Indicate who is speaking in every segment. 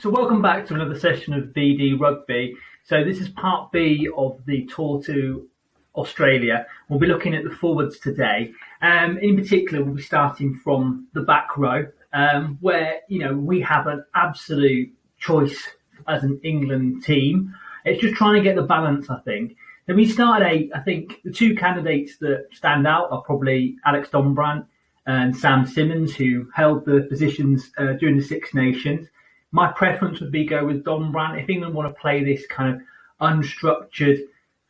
Speaker 1: So welcome back to another session of VD Rugby. So this is part B of the tour to Australia. We'll be looking at the forwards today. In particular, we'll be starting from the back row, where, we have an absolute choice as an England team. It's just trying to get the balance, I think. Then we started I think the two candidates that stand out are probably Alex Dombrandt and Sam Simmonds, who held the positions during the Six Nations. My preference would be go with Dombrandt. If England want to play this kind of unstructured,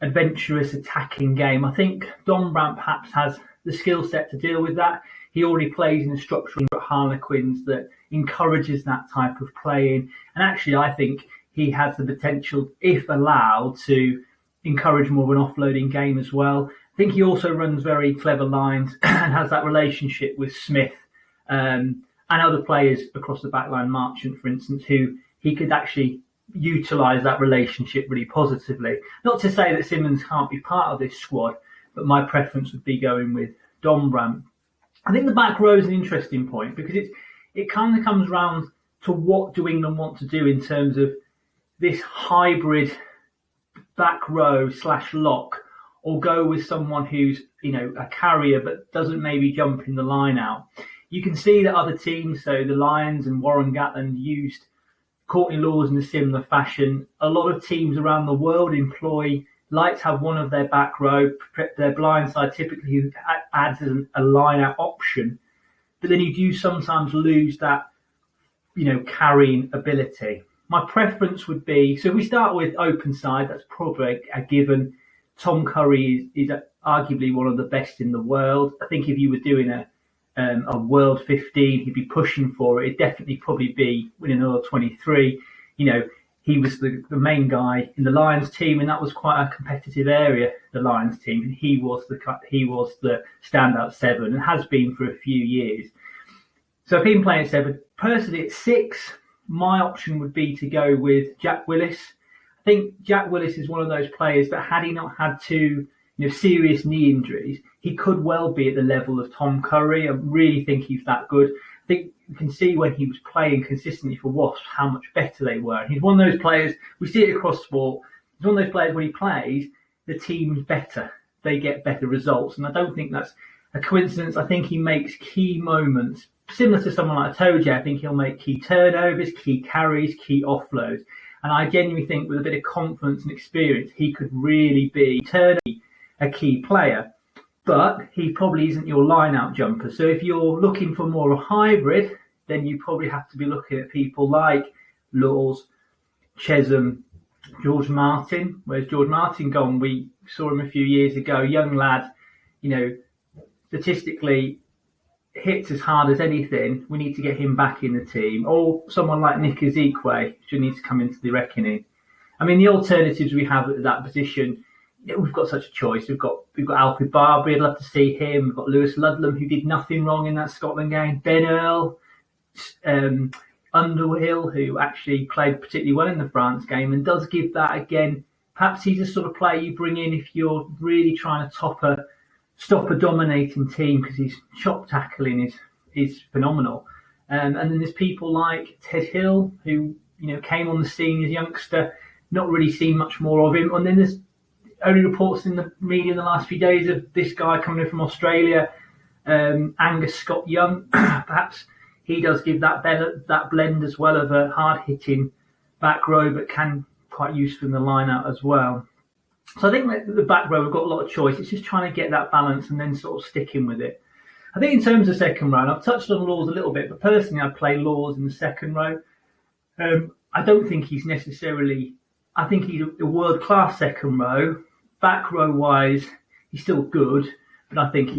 Speaker 1: adventurous attacking game, I think Dombrandt perhaps has the skill set to deal with that. He already plays in a structure at Harlequins that encourages that type of playing. And actually, I think he has the potential, if allowed, to encourage more of an offloading game as well. I think he also runs very clever lines and has that relationship with Smith and other players across the backline, Marchant, for instance, who he could actually utilise that relationship really positively. Not to say that Simmonds can't be part of this squad, but my preference would be going with Dombrandt. I think the back row is an interesting point because it kind of comes round to what do England want to do in terms of this hybrid back row / lock, or go with someone who's, a carrier but doesn't maybe jump in the line out. You can see that other teams, so the Lions and Warren Gatland, used Courtney Lawes in a similar fashion. A lot of teams around the world like to have one of their back row, their blind side typically adds a line out option, but then you do sometimes lose that, carrying ability. My preference would be, so if we start with open side, that's probably a given. Tom Curry is arguably one of the best in the world. I think if you were doing a World 15, he'd be pushing for it. It'd definitely probably be winning another 23. He was the main guy in the Lions team, and that was quite a competitive area, the Lions team. And he was the standout seven and has been for a few years. So if he's playing at seven, personally at six, my option would be to go with Jack Willis. I think Jack Willis is one of those players that had he not had two serious knee injuries, he could well be at the level of Tom Curry. I really think he's that good. I think you can see when he was playing consistently for Wasps how much better they were. And he's one of those players, we see it across sport, he's one of those players when he plays, the team's better. They get better results. And I don't think that's a coincidence. I think he makes key moments, similar to someone like Toje. I think he'll make key turnovers, key carries, key offloads. And I genuinely think with a bit of confidence and experience, he could really be a key player. But he probably isn't your line-out jumper. So if you're looking for more of a hybrid, then you probably have to be looking at people like Laws, Chesham, George Martin. Where's George Martin gone? We saw him a few years ago, young lad, statistically hits as hard as anything. We need to get him back in the team. Or someone like Nick Ezekwe should need to come into the reckoning. I mean, the alternatives we have at that position, we've got such a choice. We've got Alfie Barbary. I'd love to see him. We've got Lewis Ludlam, who did nothing wrong in that Scotland game. Ben Earl, Underhill, who actually played particularly well in the France game and does give that again. Perhaps he's the sort of player you bring in if you're really trying to stop a dominating team, because his chop tackling is phenomenal. And then there's people like Ted Hill, who came on the scene as a youngster, not really seen much more of him. And then there's only reports in the media in the last few days of this guy coming in from Australia, Angus Scott Young. Perhaps he does give that blend as well of a hard-hitting back row, but can quite useful in the line-out as well. So I think that the back row, we've got a lot of choice. It's just trying to get that balance and then sort of sticking with it. I think in terms of second row, and I've touched on Laws a little bit, but personally I'd play Laws in the second row. I don't think he's necessarily... I think he's a world-class second row. Back row-wise, he's still good, but I think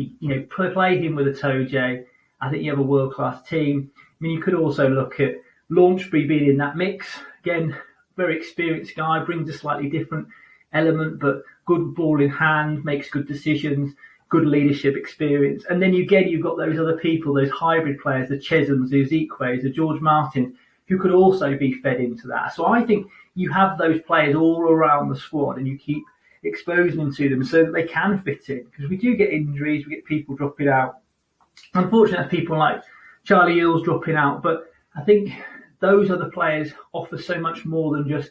Speaker 1: play him with a Toje. I think you have a world-class team. I mean, you could also look at Launchbury being in that mix. Again, very experienced guy, brings a slightly different element, but good ball in hand, makes good decisions, good leadership experience. And then you've got those other people, those hybrid players, the Cheshams, the Ezekwes, the George Martin, who could also be fed into that. So I think you have those players all around the squad and you keep exposing them to them so that they can fit in. Because we do get injuries, we get people dropping out. Unfortunately, people like Charlie Eels dropping out, but I think those other players offer so much more than just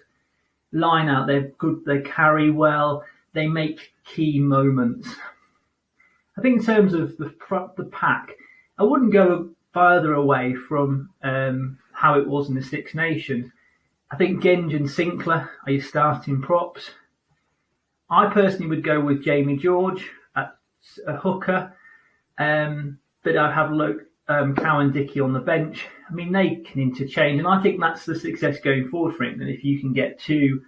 Speaker 1: line out. They're good, they carry well, they make key moments. I think in terms of the pack, I wouldn't go further away from how it was in the Six Nations. I think Genge and Sinclair are your starting props. I personally would go with Jamie George at a hooker, but I'd have Cowan Dickey on the bench. I mean, they can interchange, and I think that's the success going forward for England. If you can get two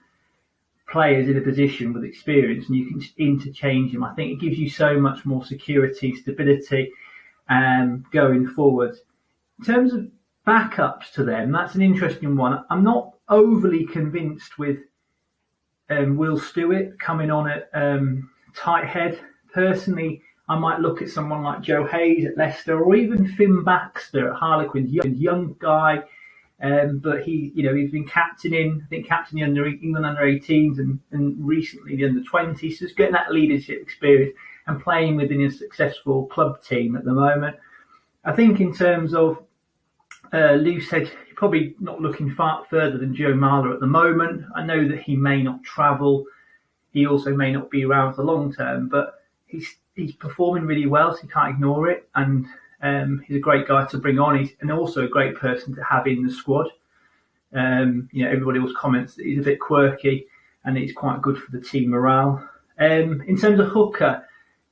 Speaker 1: players in a position with experience and you can interchange them, I think it gives you so much more security, stability, going forward. In terms of backups to them, that's an interesting one. I'm not overly convinced with Will Stewart coming on at tight head. Personally, I might look at someone like Joe Hayes at Leicester, or even Finn Baxter at Harlequin, young guy, but he's been captaining the England under 18s and recently the under 20s, so he's getting that leadership experience and playing within a successful club team at the moment. I think in terms of loose head, you're probably not looking far further than Joe Marler at the moment. I know that he may not travel. He also may not be around for the long term, but he's performing really well, so you can't ignore it. And he's a great guy to bring on. And also a great person to have in the squad. Everybody always comments that he's a bit quirky and he's quite good for the team morale. In terms of hooker,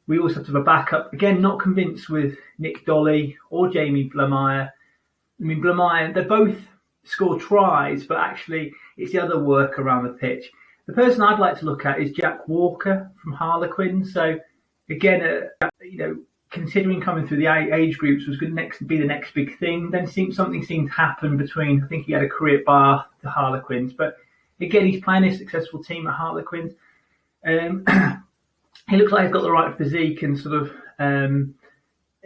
Speaker 1: we also have to have a backup. Again, not convinced with Nick Dolly or Jamie Blamire. I mean, Blamire, they both score tries, but actually it's the other work around the pitch. The person I'd like to look at is Jack Walker from Harlequin. So again, considering coming through the age groups was going to be the next big thing. Then something seemed to happen between, I think he had a career at Bath to Harlequins. But again, he's playing a successful team at Harlequins. He looks like he's got the right physique and sort of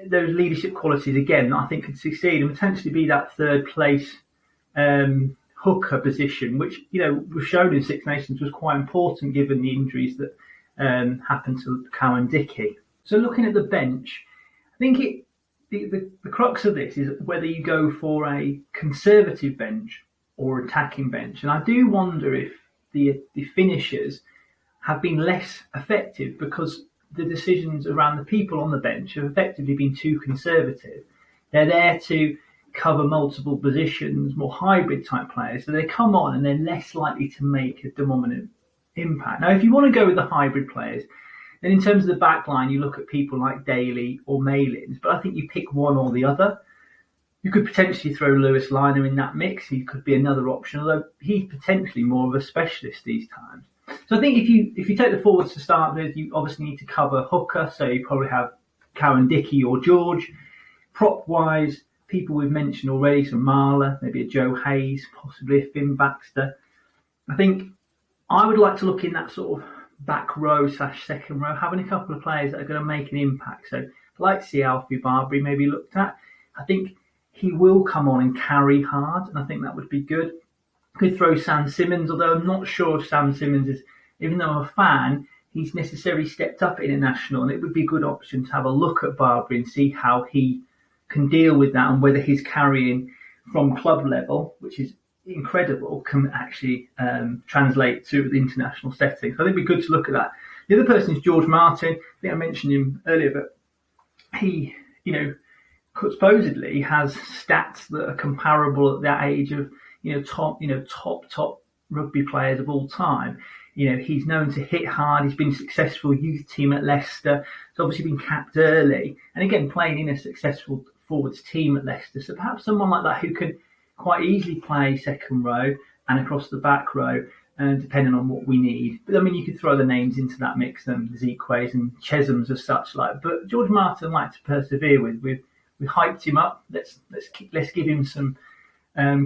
Speaker 1: those leadership qualities, again, I think could succeed and potentially be that third place hooker position, which, was shown in Six Nations was quite important given the injuries that happened to Cowan Dickey. So looking at the bench, I think the crux of this is whether you go for a conservative bench or attacking bench. And I do wonder if the finishers have been less effective because the decisions around the people on the bench have effectively been too conservative. They're there to cover multiple positions, more hybrid type players, so they come on and they're less likely to make a dominant impact. Now, if you want to go with the hybrid players, then in terms of the back line, you look at people like Daly or Malins, but I think you pick one or the other. You could potentially throw Lewis Liner in that mix. He could be another option, although he's potentially more of a specialist these times. So I think if you take the forwards to start with, you obviously need to cover hooker, so you probably have Cowan Dickey or George. Prop-wise, people we've mentioned already, so Marler, maybe a Joe Hayes, possibly a Finn Baxter. I think I would like to look in that sort of back row / second row, having a couple of players that are going to make an impact. So I'd like to see Alfie Barbary maybe looked at. I think he will come on and carry hard, and I think that would be good. Could throw Sam Simmons, although I'm not sure if Sam Simmons is, even though I'm a fan, he's necessarily stepped up at international, and it would be a good option to have a look at Barbary and see how he can deal with that and whether his carrying from club level, which is incredible, can actually translate to the international setting. So I think it'd be good to look at that. The other person is George Martin. I think I mentioned him earlier, but he, supposedly has stats that are comparable at that age of, top rugby players of all time. He's known to hit hard. He's been a successful youth team at Leicester. He's obviously been capped early. And again, playing in a successful forwards team at Leicester. So perhaps someone like that who can quite easily play second row and across the back row, depending on what we need. But I mean, you could throw the names into that mix, Zeekways and Chesums as such. But George Martin I'd like to persevere with. We hyped him up. Let's give him some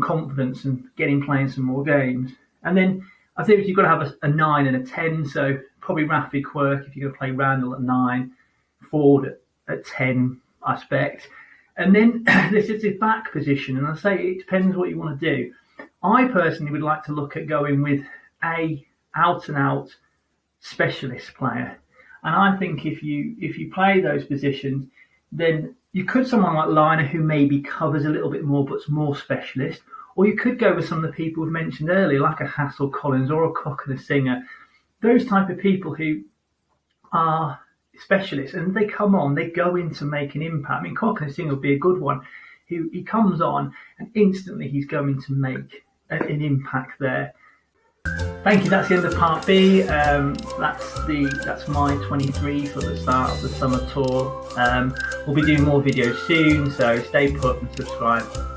Speaker 1: confidence and get him playing some more games. And then I think you've got to have a 9 and a 10. So probably Rafi Quirk if you're going to play Randall at 9, Ford at 10, I expect. And then this is his back position. And I say it depends what you want to do. I personally would like to look at going with a out-and-out specialist player. And I think if you play those positions, then you could someone like Liner who maybe covers a little bit more but's more specialist, Or you could go with some of the people we've mentioned earlier, like a Hassel Collins or a Cock and a Singer. Those type of people who are specialists, and they come on, they go in to make an impact. I mean, Cock and a Singer would be a good one. He comes on and instantly he's going to make an impact there. Thank you. That's the end of part B. That's my 23 for the start of the summer tour. We'll be doing more videos soon, so stay put and subscribe.